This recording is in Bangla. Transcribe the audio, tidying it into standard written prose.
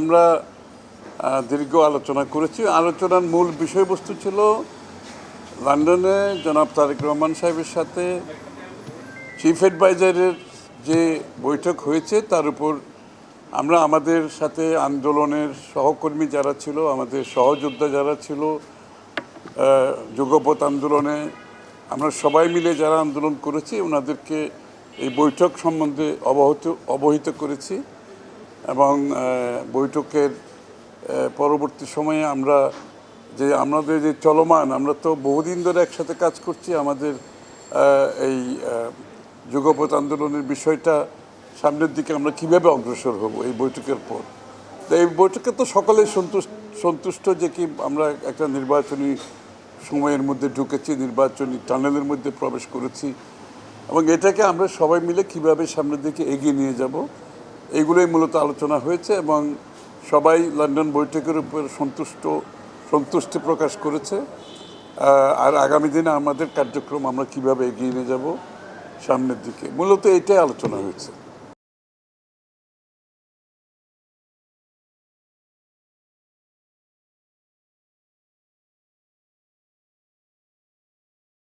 আমরা দীর্ঘ আলোচনা করেছি। আলোচনার মূল বিষয়বস্তু ছিল লন্ডনে জনাব তারেক রহমান সাহেবের সাথে চিফ অ্যাডভাইজারের যে বৈঠক হয়েছে তার উপর আমরা আমাদের সাথে আন্দোলনের সহকর্মী যারা ছিল, আমাদের সহযোদ্ধা যারা ছিল যুগপৎ আন্দোলনে, আমরা সবাই মিলে যারা আন্দোলন করেছি ওনাদেরকে এই বৈঠক সম্বন্ধে অবহিত করেছি এবং বৈঠকের পরবর্তী সময়ে আমাদের যে চলমান, আমরা তো বহুদিন ধরে একসাথে কাজ করছি, আমাদের এই যুগপৎ আন্দোলনের বিষয়টা সামনের দিকে আমরা কিভাবে অগ্রসর হব এই বৈঠকের পর। তো এই বৈঠকে তো সকলেই সন্তুষ্ট যে কি আমরা একটা নির্বাচনী সময়ের মধ্যে ঢুকেছি, নির্বাচনী টানেলের মধ্যে প্রবেশ করেছি এবং এটাকে আমরা সবাই মিলে কিভাবে সামনের দিকে এগিয়ে নিয়ে যাব এইগুলোই মূলত আলোচনা হয়েছে এবং সবাই লন্ডন বৈঠকের উপর সন্তুষ্টি প্রকাশ করেছে। আর আগামী দিনে আমাদের কার্যক্রম আমরা কিভাবে এগিয়ে নিয়ে যাব সামনের দিকে, মূলত এটাই আলোচনা হয়েছে।